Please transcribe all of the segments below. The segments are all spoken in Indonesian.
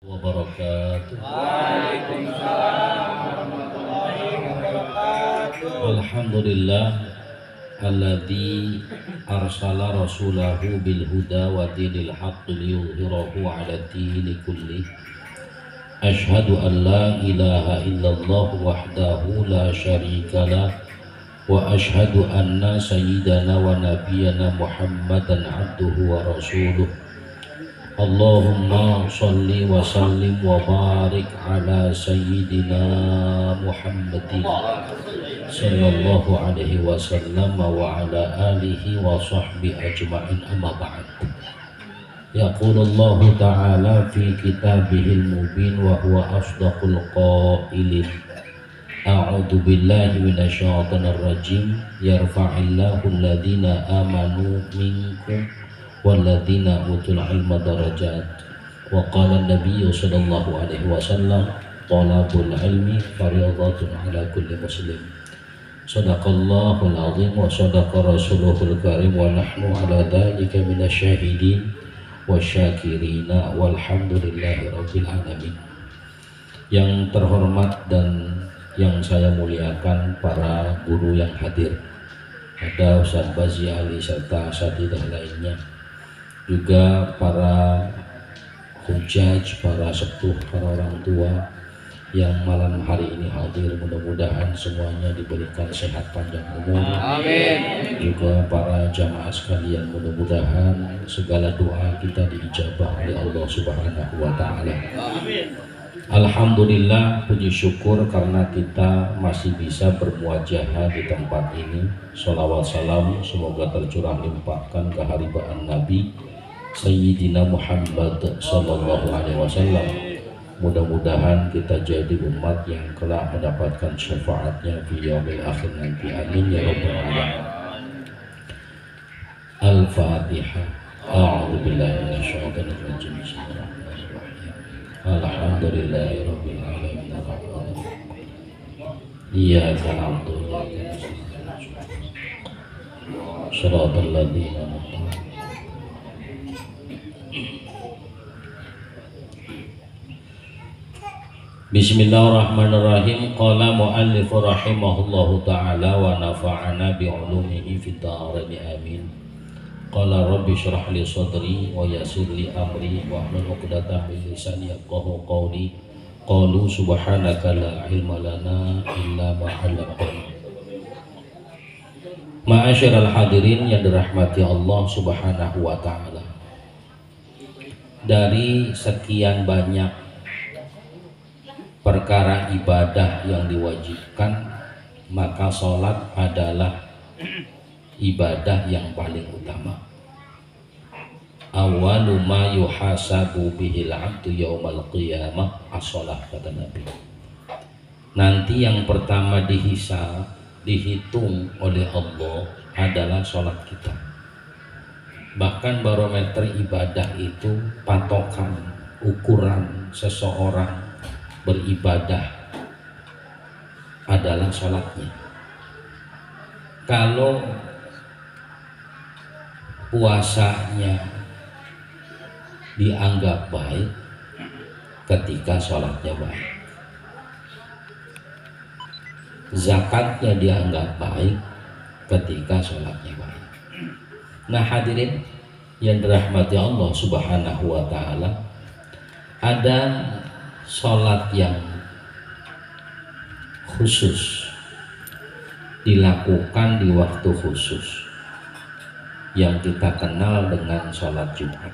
wabarakatuh. Waalaikumsalam warahmatullahi wabarakatuh. Alhamdulillah alladzi arsala rasulahu bil huda wa dinil haqqi liyudhhirahu 'ala dini kullih. Asyhadu an la ilaha illallah wahdahu la syarikalah wa asyhadu anna sayyidana wa nabiyyana Muhammadan 'abduhu wa rasuluh. Allahumma sholli wa sallim wa barik ala sayyidina Muhammadin sallallahu alaihi wasallam wa ala alihi wa sahbihi ajma'in, amma ba'd. Yaqulullahu ta'ala fi kitabihil mubin wa huwa asdaqul qailin. A'udzu billahi minasyaitonir rajim. Yarfa'illahu alladhina amanu minkum walladzina utul ilma darajat. Wa qala an-nabiy sallallahu alaihi wasallam talabul ilmi fardhatun ala kulli muslim. Shadaqallahul azim wa shadaqa rasuluhul karim wa nahnu ala dzalika minasyahidin wasyakirina walhamdulillahi rabbil alamin. Yang terhormat dan yang saya muliakan para guru yang hadir, ada Ustaz Bazi Ali serta asatidzah lainnya, juga para hujaj, para sepuh, para orang tua yang malam hari ini hadir. Mudah-mudahan semuanya diberikan sehat panjang umur. Amin. Juga para jamaah sekalian, mudah-mudahan segala doa kita diijabah oleh Allah Subhanahu wa taala. Amin. Alhamdulillah, puji syukur karena kita masih bisa bermuajahah di tempat ini. Sholawat salam semoga tercurah limpahkan keharibaan Nabi Sayyidina Muhammad sallallahu alaihi wasallam. Mudah-mudahan kita jadi umat yang kelak mendapatkan syafaatnya fi yaumil akhir nanti. Amin ya rabbal alamin. Al-Fatihah. A'udzu billahi minasyaitonir rajim. Bismillahirrahmanirrahim. Alhamdulillahi rabbil alamin. Iyyaka na'budu wa iyyaka nasta'in. Shiratal ladzina an'amta 'alaihim. Bismillahirrahmanirrahim. Qala mu'allif rahimahullahu ta'ala wa nafa'ana bi'ulumihi fid dharain amin. Qala rabbi shrah li sadri wa yassir li amri wa hlul 'uqdatam min lisani yafqahu qawli. Qalu subhanaka la ilma lana illa ma 'allamtana. Ma'asyiral hadirin yang dirahmati Allah Subhanahu wa ta'ala, dari sekian banyak perkara ibadah yang diwajibkan, maka sholat adalah ibadah yang paling utama. Awwalu ma yuhasabu bihil 'abdu yaumal qiyamah as-shalah, kata Nabi. Nanti yang pertama dihisab, dihitung oleh Allah adalah sholat kita. Bahkan barometer ibadah itu patokan, ukuran seseorang beribadah adalah sholatnya. Kalau puasanya dianggap baik ketika sholatnya baik, zakatnya dianggap baik ketika sholatnya baik. Nah hadirin yang dirahmati Allah Subhanahu wa ta'ala, ada sholat yang khusus dilakukan di waktu khusus yang kita kenal dengan sholat Jumat.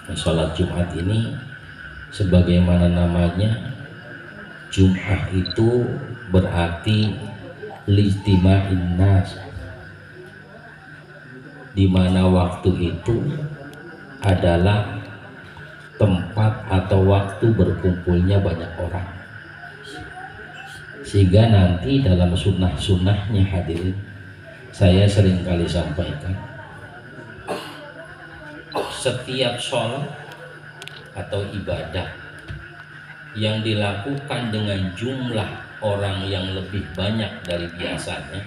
Nah, sholat Jumat ini sebagaimana namanya, Jumat itu berarti lijtima'in nas, di mana waktu itu adalah tempat atau waktu berkumpulnya banyak orang. Sehingga nanti dalam sunnah-sunnahnya hadirin, saya sering kali sampaikan, setiap sholat atau ibadah yang dilakukan dengan jumlah orang yang lebih banyak dari biasanya,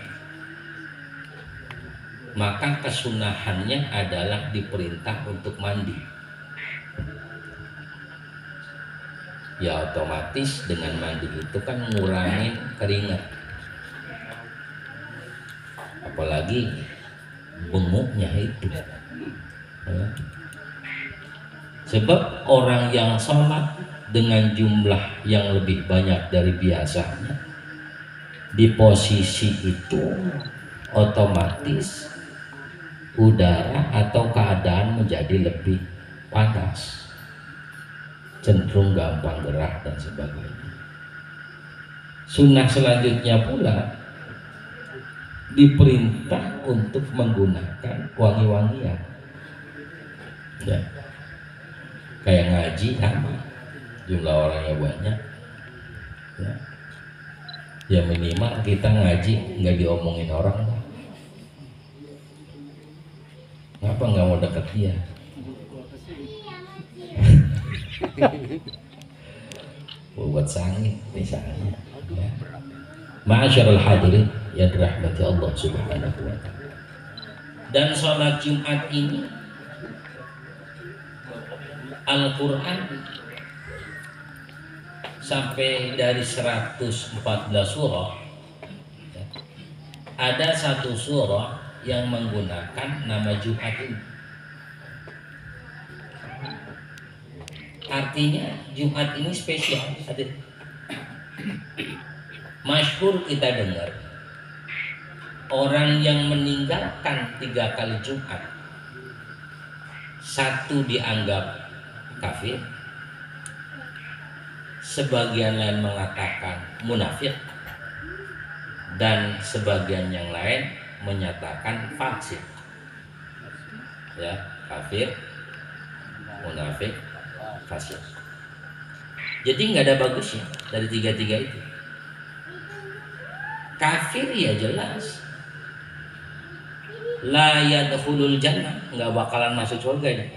maka kesunahannya adalah diperintah untuk mandi. Ya otomatis dengan mandi itu kan ngurangin keringat, apalagi benguknya itu ya. Sebab orang yang sholat dengan jumlah yang lebih banyak dari biasanya di posisi itu otomatis udara atau keadaan menjadi lebih panas, cenderung gampang gerah dan sebagainya. Sunnah selanjutnya pula diperintah untuk menggunakan wangi-wangian ya. Kayak ngaji sama, jumlah orangnya banyak ya. Ya minimal kita ngaji nggak diomongin orang. Ngapa nggak mau deket dia? Buat sangit misalnya ya. Ma'asyarul hadirin yang dirahmati Allah Subhanahu wa ta'ala. Dan sholat Jumat ini Al-Quran sampai dari 114 surah ada satu surah yang menggunakan nama Jumat ini. Artinya Jumat ini spesial. Masyhur kita dengar orang yang meninggalkan 3 kali Jumat, satu dianggap kafir, sebagian lain mengatakan munafik, dan sebagian yang lain menyatakan fasik ya, kafir, munafik, fasik. Jadi nggak ada bagusnya dari 3 itu. Kafir ya jelas la yadkhulul jannah, nggak bakalan masuk surga dia.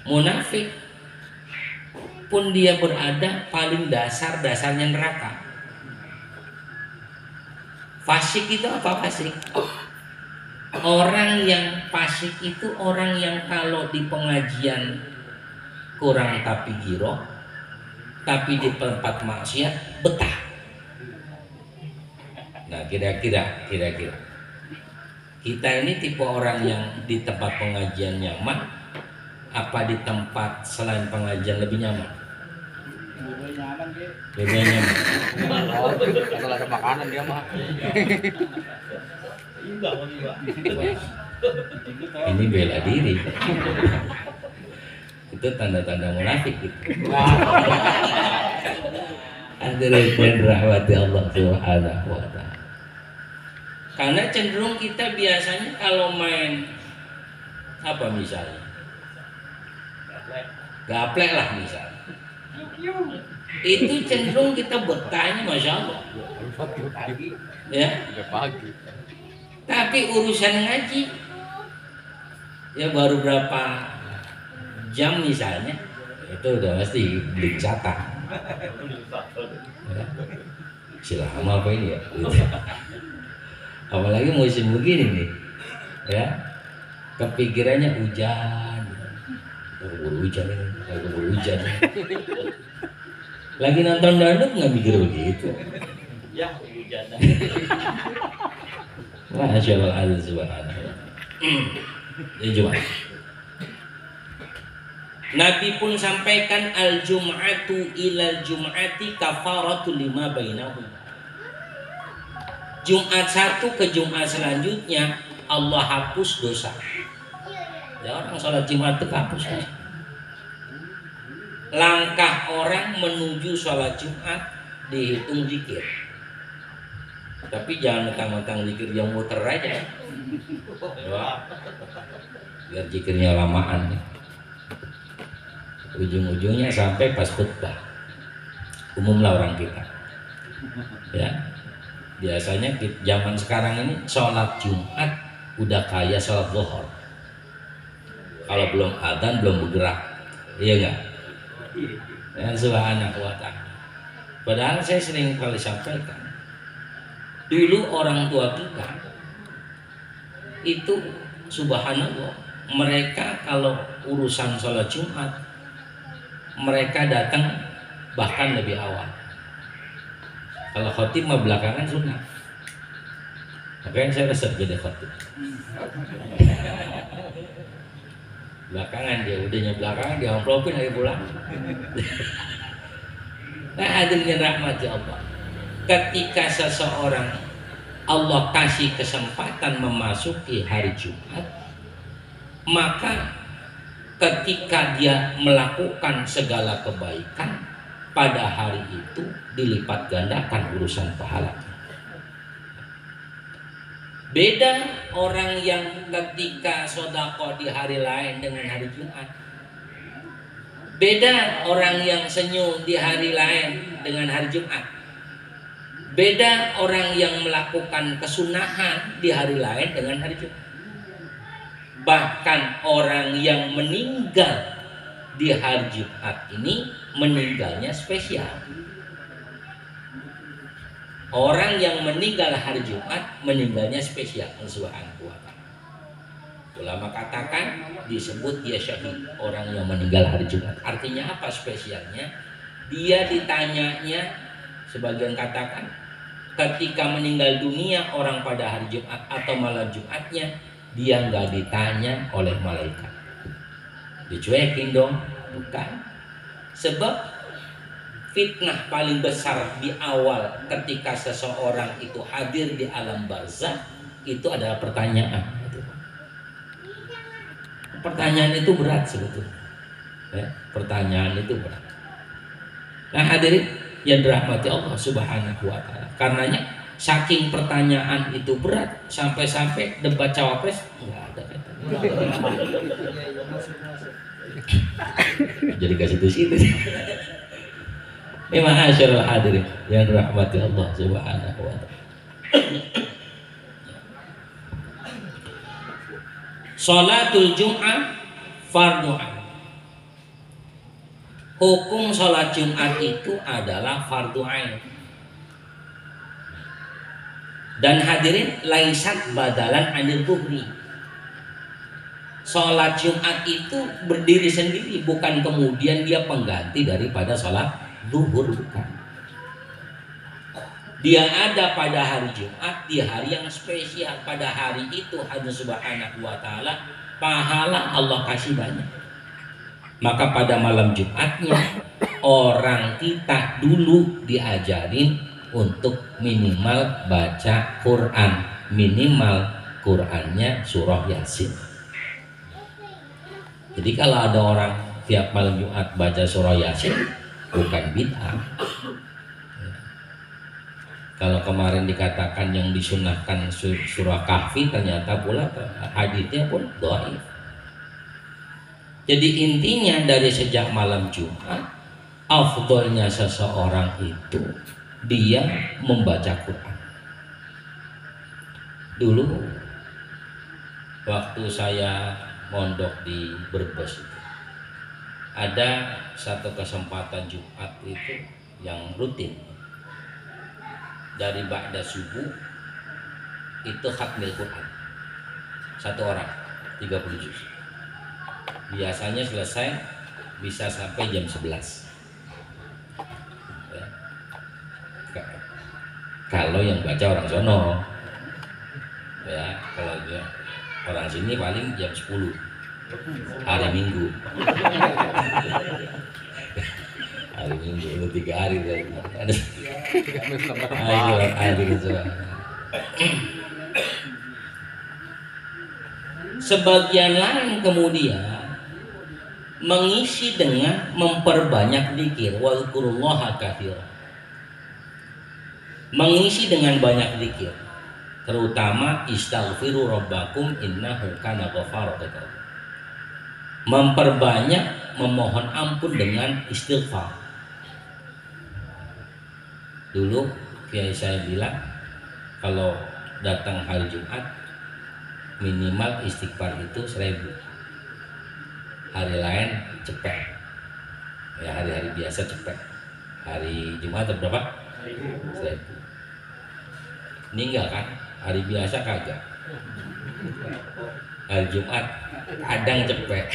Munafik pun dia berada paling dasarnya neraka. Fasik itu apa fasik? Orang yang fasik itu orang yang kalau di pengajian kurang tapi giro, tapi di tempat maksiat betah. Nah kira-kira kita ini tipe orang yang di tempat pengajian nyaman, apa di tempat selain pengajian lebih nyaman? Lebih nyaman. Kalau ada makanan dia mah. Ini bela diri. Itu tanda-tanda munafik gitu. Hadirin rahmati Allah Subhanahu wa ta'ala. Karena cenderung kita biasanya kalau main apa misalnya, gaplek lah misalnya, itu cenderung kita betahnya masya Allah ya. Tapi urusan ngaji ya baru berapa jam misalnya, itu udah pasti beli jatah ya. Silahkan apa ini ya gitu. Apalagi musim begini nih ya, kepikirannya hujan, keburu hujan. Lagi nonton dangdut nggak mikir begitu ya, hujan. Masya Allah subhanallah. Ya Jumat, Nabi pun sampaikan al-jum'atu ilal jum'ati kafaratu lima bainahum. Jumat satu ke Jumat selanjutnya Allah hapus dosa. Ya orang sholat Jumat itu hapus dosa. Langkah orang menuju sholat Jumat dihitung zikir. Tapi jangan mentang-mentang zikir yang muter aja ya. Biar zikirnya lamaan ya. Ujung-ujungnya sampai pas khutbah. Umumlah orang kita ya. Biasanya di zaman sekarang ini sholat Jumat udah kayak sholat zuhur. Kalau belum adzan belum bergerak, iya nggak? Ya, subhanahu wa ta'ala. Padahal saya sering kali sampaikan, dulu orang tua kita itu subhanallah, mereka kalau urusan sholat Jumat mereka datang bahkan lebih awal. Kalau khotib mah belakangan sunnah. Makanya saya resep jadi khotib. Belakangan dia udahnya belakangan dia amplopin lagi pulang. Nah, hadirin rahmati Allah. Ketika seseorang Allah kasih kesempatan memasuki hari Jumat, maka ketika dia melakukan segala kebaikan pada hari itu dilipat gandakan urusan pahala. Beda orang yang ketika sedekah di hari lain dengan hari Jumat. Beda orang yang senyum di hari lain dengan hari Jumat. Beda orang yang melakukan kesunahan di hari lain dengan hari Jumat. Bahkan orang yang meninggal di hari Jumat ini meninggalnya spesial. Orang yang meninggal hari Jumat meninggalnya spesial. Subhanahu wa ta'ala. Ulama katakan disebut dia syahid, orang yang meninggal hari Jumat. Artinya apa spesialnya? Dia ditanyanya, sebagian katakan ketika meninggal dunia orang pada hari Jumat atau malam Jumatnya, dia nggak ditanya oleh malaikat. Dicuekin dong? Bukan. Sebab fitnah paling besar di awal ketika seseorang itu hadir di alam barzakh itu adalah pertanyaan. Pertanyaan itu berat sebetulnya. Ya, pertanyaan itu berat. Nah, hadirin yang dirahmati Allah Subhanahu wa ta'ala. Karenanya saking pertanyaan itu berat sampai-sampai debat cawapres enggak ada katanya. Jadi kasih situ. Ini ma'asyiral hadirin yang dirahmati Allah Subhanahu wa ta'ala. Salatul Jum'ah fardhu ain. Hukum salat Jumat itu adalah fardhu ain. Dan hadirin laisat badalan anil zuhri. Salat Jumat itu berdiri sendiri, bukan kemudian dia pengganti daripada salat zuhur, bukan. Dia ada pada hari Jumat, di hari yang spesial. Pada hari itu Allah Subhanahu wa ta'ala pahala Allah kasih banyak. Maka pada malam Jumatnya orang kita dulu diajarin untuk minimal baca Quran, minimal Qurannya surah Yasin. Jadi kalau ada orang tiap malam Jumat baca surah Yasin, bukan bid'ah. Kalau kemarin dikatakan yang disunahkan surah Kahfi, ternyata pula haditsnya pun dhaif. Jadi intinya dari sejak malam Jumat, afdolnya seseorang itu dia membaca Quran. Dulu waktu saya mondok di Brebes itu, ada satu kesempatan Jumat itu yang rutin. Dari ba'da subuh itu khatmil Quran. Satu orang 30 juz. Biasanya selesai bisa sampai jam 11. Ya. Kalau yang baca orang sono. Ya, kalau dia orang sini paling jam 10 hari Minggu. Hari Minggu itu 3 hari dari ada. Ayo hari itu. Sebagian lain kemudian mengisi dengan memperbanyak zikir, wazkurullaha katsiran. Mengisi dengan banyak zikir, terutama istaghfiru rabbakum innahu kana ghafara. Memperbanyak memohon ampun dengan istighfar. Dulu kiai saya bilang kalau datang hari Jumat minimal istighfar itu 1000. Hari lain cepet. Ya, hari-hari biasa cepet. Hari Jumat berapa? 1000. Ini enggak kan? Hari biasa kagak. Hari Jumat kadang cepet.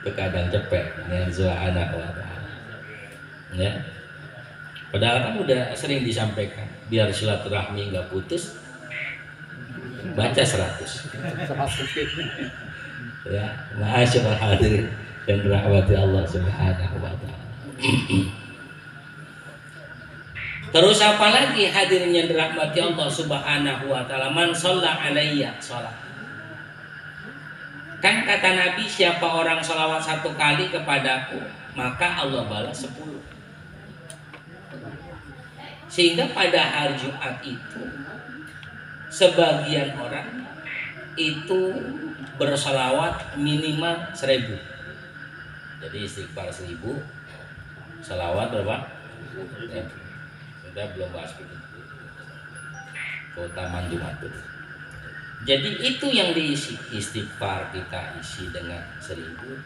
Terkadang cepet dengan subhanahu wa ta'ala. Ya. Padahal kan udah sering disampaikan, biar silaturahmi nggak putus, baca 100. Ya, ma'asyiral hadirin yang dirahmati Allah Subhanahu wa taala. Terus apa lagi hadirin yang dirahmati Allah Subhanahu wa taala? Man shalla alayya shalah. Kan kata Nabi, siapa orang sholawat 1 kali kepadaku, maka Allah balas 10. Sehingga pada hari Jumat itu sebagian orang itu bersalawat minimal 1000. Jadi istighfar 1000, salawat berapa? 1000. Sudah belum bahas begitu. Keutamaan Jumat itu. Jadi itu yang diisi, istighfar kita isi dengan 1000,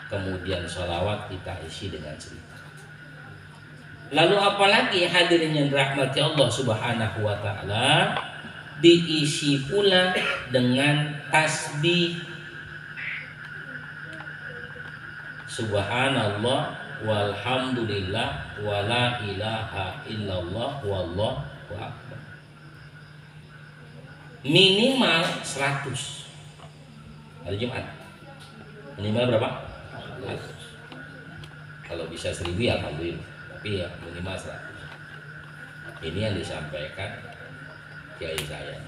kemudian salawat kita isi dengan 1000. Lalu apalagi hadirin yang dirahmati Allah Subhanahu wa taala, diisi pula dengan tasbih. Subhanallah walhamdulillah wala ilaha illallah wallahu akbar. Minimal 100 hari Jumat. Minimal berapa? 100. Kalau bisa 1000 ya alhamdulillah, tapi ya minimal 100. Ini yang disampaikan kiai saya.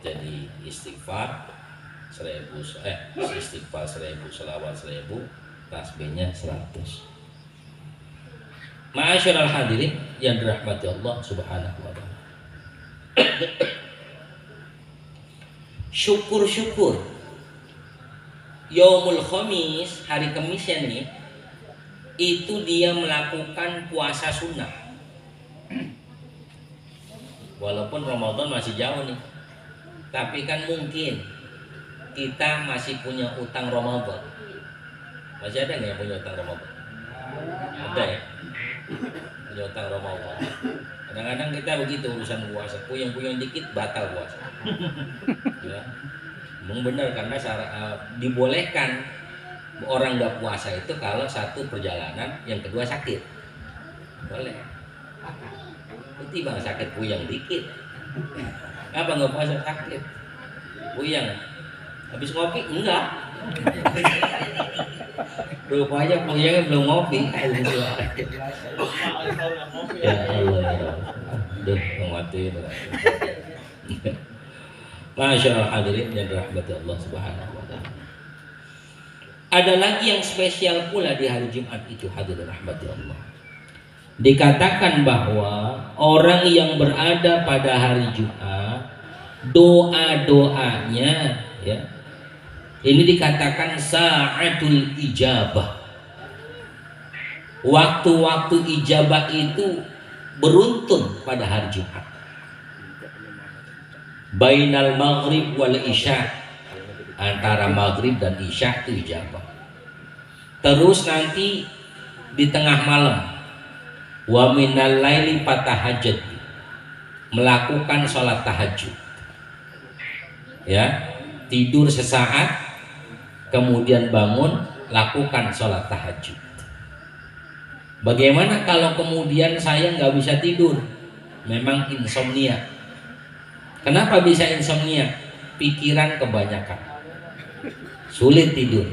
Jadi istighfar 1000, istighfar 1000, selawat 1000, tasbihnya 100. Ma'asyiral hadirin yang dirahmati Allah Subhanahu wa taala. Syukur-syukur Yaumul Khamis, hari Kemisnya nih, itu dia melakukan puasa sunnah. Walaupun Ramadan masih jauh nih, tapi kan mungkin kita masih punya utang Ramadan. Masih ada nggak yang punya utang Ramadan? Ada ya? Punya utang Ramadan. Kadang-kadang kita begitu urusan puasa, puyeng-puyeng dikit batal puasa. Ya, memang benar, karena dibolehkan orang nggak puasa itu kalau satu perjalanan, yang kedua sakit, boleh. Itu bang sakit puyeng dikit, apa nggak puasa sakit, puyeng, habis ngopi enggak, rupanya puyengnya belum ngopi. Ya Allah, duh ngematiin. Masyaallah hadirin yang dirahmati Allah Subhanahu wa taala. Ada lagi yang spesial pula di hari Jumat itu, hadirin rahmati Allah. Dikatakan bahwa orang yang berada pada hari Jumat, doa-doanya ya, ini dikatakan sa'atul ijabah. Waktu-waktu ijabah itu beruntun pada hari Jumat. Bainal maghrib wal isya, antara maghrib dan isya itu ijabah. Terus nanti di tengah malam, wa minal laili fatahajjud, melakukan sholat tahajud. Ya, tidur sesaat, kemudian bangun, lakukan sholat tahajud. Bagaimana kalau kemudian saya nggak bisa tidur, memang insomnia? Kenapa bisa insomnia? Pikiran kebanyakan, sulit tidur.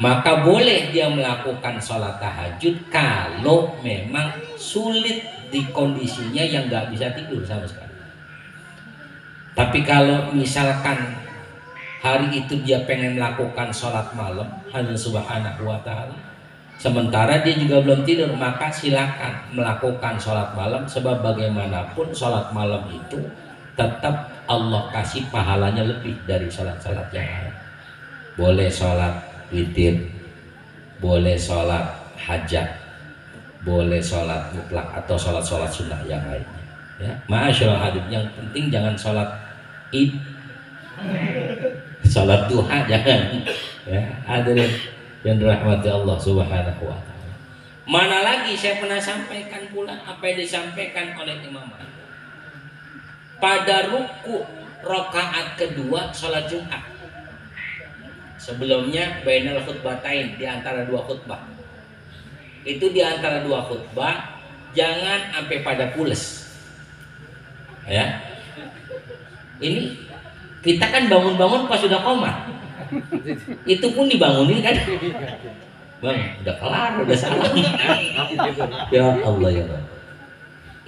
Maka boleh dia melakukan sholat tahajud kalau memang sulit di kondisinya yang nggak bisa tidur sama sekali. Tapi kalau misalkan hari itu dia pengen melakukan sholat malam, hanya subhanahu wa ta'ala, sementara dia juga belum tidur, maka silakan melakukan sholat malam. Sebab bagaimanapun sholat malam itu tetap Allah kasih pahalanya lebih dari sholat-sholat yang lain. Boleh sholat witir, boleh sholat hajat, boleh sholat mutlak atau sholat-sholat sunnah yang lainnya. Ya, ma'asyiral hadirin, yang penting jangan sholat id, sholat duha jangan. Ya, hadirin yang dirahmati Allah Subhanahu wa taala. Mana lagi saya pernah sampaikan pula apa yang disampaikan oleh Imam Malik pada ruku rakaat kedua sholat Jumat. Sebelumnya bainal khutbatain, di antara dua khutbah. Itu di antara dua khutbah jangan sampai pada pules. Ya. Ini kita kan bangun-bangun pas sudah komat. Itu pun dibangunin kan. Bang, udah kelar, udah salam. Ya Allah ya Allah.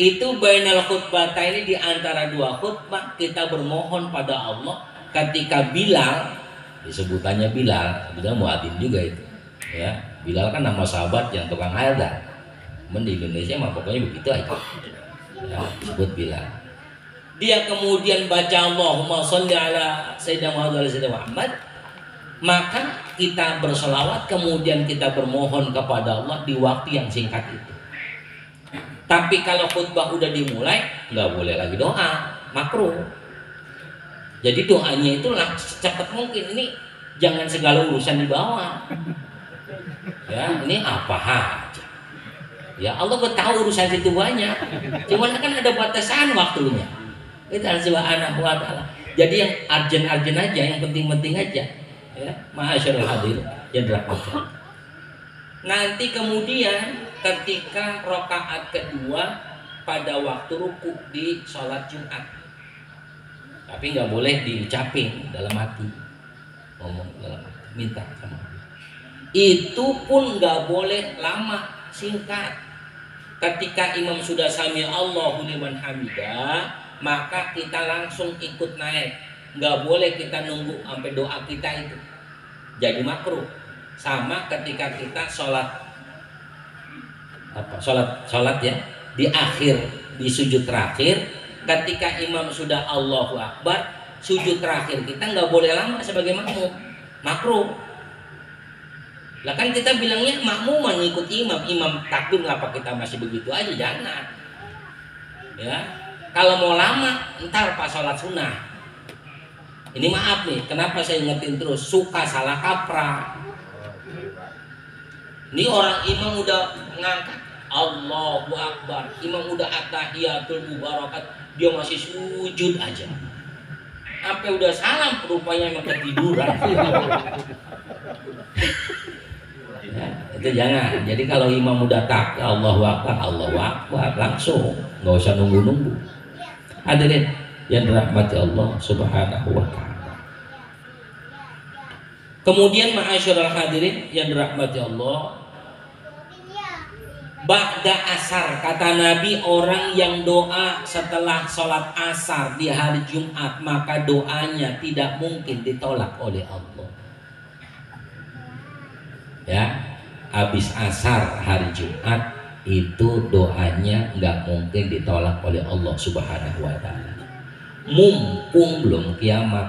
Itu bainal khutbatain, di antara dua khutbah kita bermohon pada Allah ketika Bilal, disebutannya Bilal muadzin juga itu. Ya, Bilal kan nama sahabat yang tukang halda. Di Indonesia mah pokoknya begitu aja. Ya, disebut Bilal. Dia kemudian baca Allahumma sholli ala sayyidina Muhammad wa sayyidina Muhammad, maka kita berselawat kemudian kita bermohon kepada Allah di waktu yang singkat itu. Tapi kalau khutbah udah dimulai nggak boleh lagi doa, makruh. Jadi doanya itu secepat mungkin. Ini jangan segala urusan dibawa. Ya, ini apa aja. Ya Allah tahu urusan itu banyak. Cuman kan ada batasan waktunya. Itu subhanahu wa ta'ala. Jadi yang arjen-arjen aja, yang penting-penting aja. Ya, ma'asyarul hadir yang dirahmati. Nanti kemudian ketika rakaat kedua pada waktu ruku di sholat Jumat, tapi nggak boleh diucapin dalam hati, ngomong dalam hati, minta sama Allah. Itu pun nggak boleh lama, singkat. Ketika imam sudah sami Allahu liman hamidah, maka kita langsung ikut naik. Nggak boleh kita nunggu sampai doa kita itu jadi makruh. Sama ketika kita sholat ya, di akhir, di sujud terakhir, ketika imam sudah Allahu Akbar, sujud terakhir kita nggak boleh lama sebagai makmum, makruh. Lah kan kita bilangnya makmuman ngikut imam takbir, ngapa kita masih begitu aja? Jangan. Ya, kalau mau lama ntar pas sholat sunnah. Ini maaf nih, kenapa saya ingetin terus, suka salah kaprah. Ini orang imam udah ngangkat Allahu Akbar, imam udah at-tahiyatul mubarakat, dia masih sujud aja. Sampai udah salam rupanya emang ketiduran. Ya, itu jangan. Jadi kalau imam udah Allahu Akbar langsung, nggak usah nunggu-nunggu. Hadirin yang dirahmati Allah Subhanahu wa ta'ala. Kemudian ma'asyiral hadirin yang dirahmati Allah, ba'da asar, kata Nabi, orang yang doa setelah sholat asar di hari Jumat, maka doanya tidak mungkin ditolak oleh Allah. Ya, habis asar hari Jumat itu doanya nggak mungkin ditolak oleh Allah Subhanahu wa ta'ala. Mumpung belum kiamat.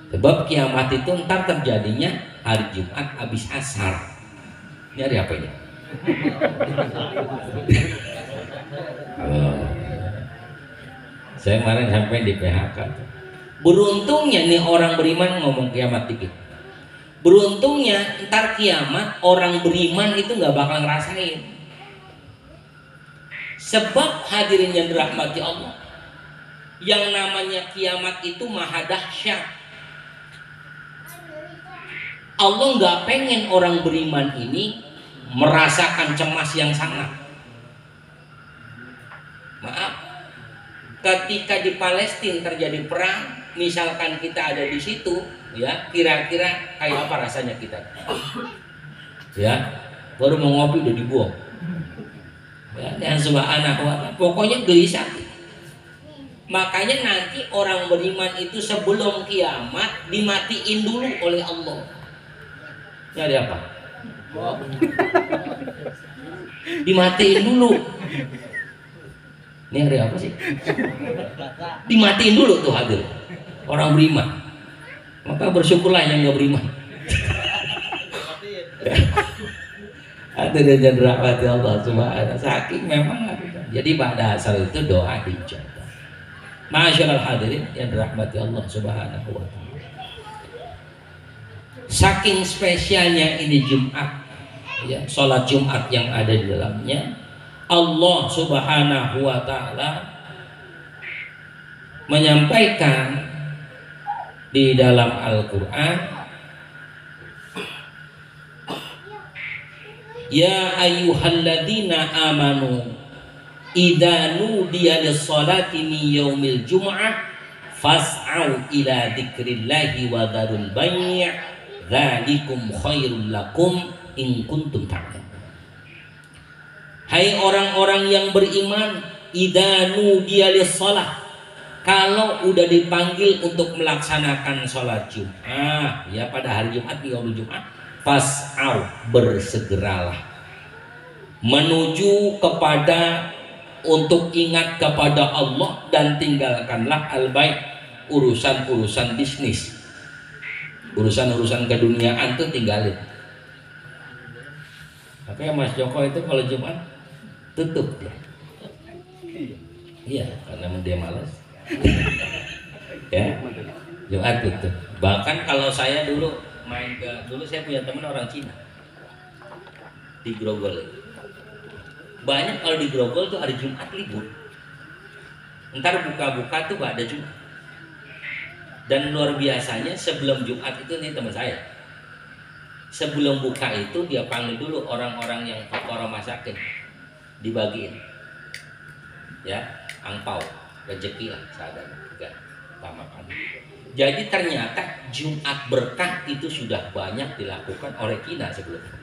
Sebab kiamat itu ntar terjadinya hari Jumat habis asar. Ini hari apa ini? Saya kemarin sampai di PHK. Beruntungnya nih orang beriman, ngomong kiamat dikit. Beruntungnya ntar kiamat orang beriman itu nggak bakal ngerasain. Sebab hadirin yang dirahmati Allah, yang namanya kiamat itu maha dahsyat. Allah nggak pengen orang beriman ini merasakan cemas yang sangat. Maaf, ketika di Palestina terjadi perang, misalkan kita ada di situ, ya kira-kira kayak apa rasanya kita? Ya, baru mau ngopi udah dibuang. Ya, dan subhanahu wa ta'ala, pokoknya gelisah. Makanya nanti orang beriman itu sebelum kiamat dimatiin dulu oleh Allah. Ini ada apa? Dimatiin dulu. Ini hari apa sih? Dimatiin dulu tuh hadir orang beriman. Maka bersyukurlah yang nggak beriman. Ada dan rahmat Allah Subhanahu. Saking memang. Jadi pada asal itu doa dijawab. Masyaallah hadirin yang dirahmati Allah Subhanahu wa ta'ala. Saking spesialnya ini Jumat, ya, sholat Jumat yang ada di dalamnya, Allah Subhanahu wa ta'ala menyampaikan di dalam Al-Quran Ya ayyuhalladzina amanu idza nudiya lis-salati min yaumil jum'ah fas'au ila dzikrillahi wa dzarul bai' dzalikum khairul lakum in kuntum ta'lamun. Hai orang-orang yang beriman, idza nudiya lis-shalah, kalau udah dipanggil untuk melaksanakan sholat Jumat, ya pada hari Jumat, di yaumul Jumat, fas'au, bersegeralah menuju kepada untuk ingat kepada Allah dan tinggalkanlah al-bai', urusan-urusan bisnis, urusan-urusan keduniaan tuh tinggalin. Makanya Mas Joko itu kalau Jumat tutup ya. Iya, karena dia malas. Ya, Jumat tutup. Bahkan kalau saya dulu dulu saya punya teman orang Cina di Grogol. Banyak kalau di Grogol tuh hari Jumat libur. Ntar buka-buka tuh gak ada Jumat. Dan luar biasanya sebelum Jumat itu nih teman saya, sebelum buka itu dia panggil dulu orang-orang yang fakir masakin, dibagiin ya angpau, rezeki lah seadanya, enggak makan. Jadi ternyata Jumat berkah itu sudah banyak dilakukan oleh Cina sebelumnya.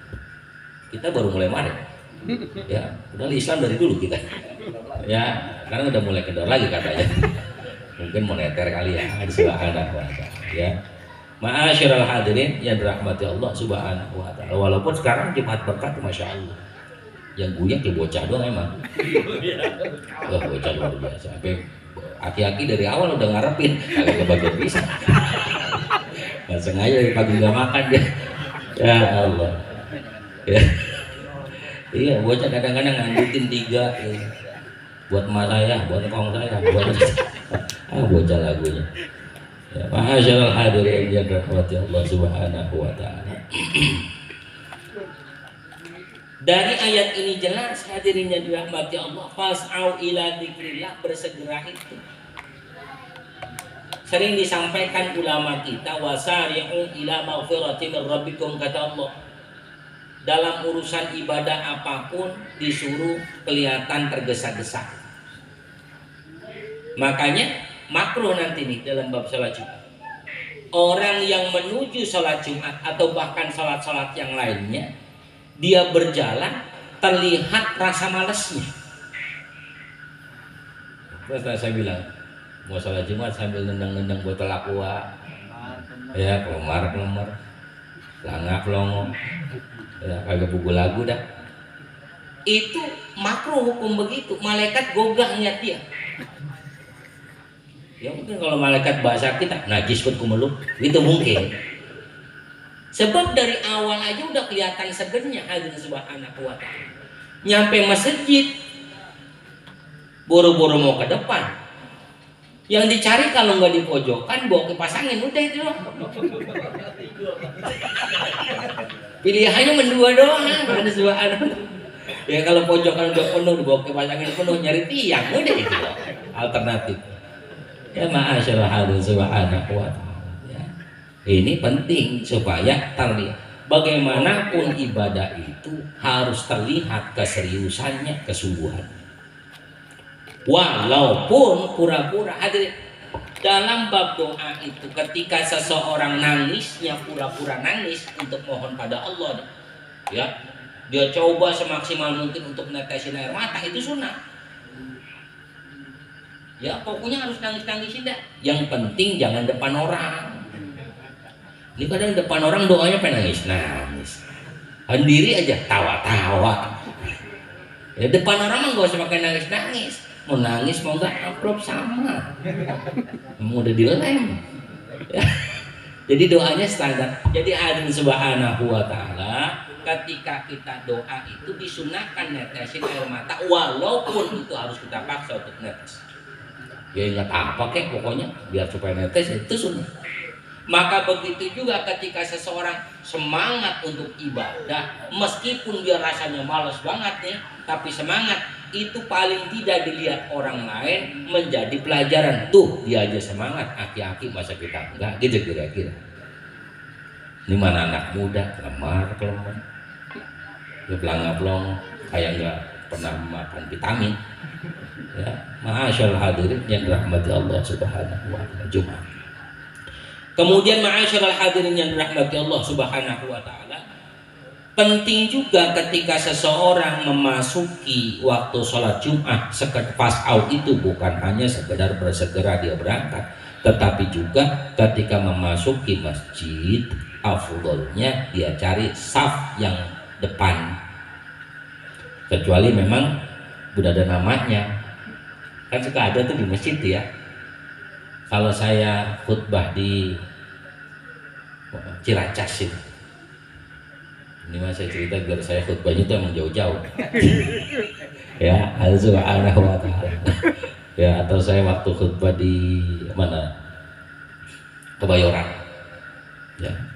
Kita baru mulai kemarin. Ya, udah Islam dari dulu kita. Ya, sekarang udah mulai kendor lagi katanya. Mungkin moneter kali ya, subhanahu wa ta'ala. Ya. Ma'asyiral hadirin yang dirahmati Allah subhanahu wa ta'ala. Walaupun sekarang Jumat berkah masya Allah, yang guyak ya bocah doang emang. Wah, bocah luar biasa. Sampai aki-aki dari awal udah ngarepin agak kebagian bisa. Nggak sengaja dari pagi nggak makan dia. Ya Allah. Ya. Iya, bocah kadang-kadang ngandutin 3 ya. Buat emak saya, buat kong saya, buat bocah lagunya. Ya, ma'asyiral hadirin yang dirahmati Allah subhanahu wa ta'ala. Dari ayat ini jelas hadirin yang dirahmati Allah, fas'au ila dzikrillah, bersegera itu. Sering disampaikan ulama kita, wasari'u ila maghfirati min rabbikum, kata Allah. Dalam urusan ibadah apapun disuruh kelihatan tergesa-gesa. Makanya makruh nanti nih dalam bab sholat Jumat. Orang yang menuju sholat Jumat atau bahkan sholat-sholat yang lainnya, dia berjalan terlihat rasa malesnya. Terus saya bilang, mau sholat Jumat sambil nendang-nendang botol aqua, ya kelemar, langak longo, ya kagak buku lagu dah. Itu makruh hukum begitu. Malaikat gogah niat dia. Ya mungkin kalau malaikat bahasa kita najis buat kumeluk, itu mungkin. Sebab dari awal aja udah kelihatan segernya hadirin subhanahu wa ta'ala. Nyampe masjid, boro-boro mau ke depan. Yang dicari kalau nggak di pojokan, bawa kipas angin, udah itu doang. Pilihannya mendua doang, hadirin subhanahu. Ya kalau pojokan udah penuh, dibawa kipas angin penuh, nyari tiang, udah itu doang. Alternatif. Ya ma'asyiral hadirin subhanahu wa ta'ala. Ya. Ini penting supaya terlihat. Bagaimanapun ibadah itu harus terlihat keseriusannya, kesungguhannya. Walaupun pura-pura, hadirin, dalam bab doa itu ketika seseorang nangisnya pura-pura nangis untuk mohon pada Allah, ya, dia coba semaksimal mungkin untuk menetesin air mata, itu sunnah. Ya pokoknya harus nangis-nangisin dah. Yang penting jangan depan orang. Ini kadang depan orang doanya pengen nangis. Sendiri aja tawa-tawa. Ya depan orang mah gak usah pakai nangis-nangis. Mau nangis mau nggak amplop sama. Mau udah dilem. Ya. Jadi doanya standar. Jadi hadirin subhanahu wa ta'ala, ketika kita doa itu disunahkan netesin air mata, walaupun itu harus kita paksa untuk netes. Ya ingat apa kek pokoknya biar supaya netes itu sunnah. Maka begitu juga ketika seseorang semangat untuk ibadah, meskipun dia rasanya malas banget nih, tapi semangat itu paling tidak dilihat orang lain menjadi pelajaran. Tuh dia aja semangat, aki-aki masa kita enggak, gitu kira-kira. Ini mana anak muda kelemar. ya pelangap-pelong kayak nggak pernah makan vitamin. Ya, ma'asyarul hadirin yang dirahmati Allah Subhanahu wa taala Jumat. Kemudian ma'asyarul hadirin yang dirahmati Allah Subhanahu wa taala, penting juga ketika seseorang memasuki waktu sholat Jumat, pas out itu bukan hanya sekedar bersegera dia berangkat, tetapi juga ketika memasuki masjid, afdolnya dia cari saf yang depan. Kecuali memang udah ada namanya. Kan suka ada tuh di masjid ya. Kalau saya khutbah di Ciracas itu, ini mas saya cerita biar saya khutbahnya itu emang jauh-jauh. Ya, subhanahu wa ta'ala. Ya, atau saya waktu khutbah di mana? Kebayoran. Ya,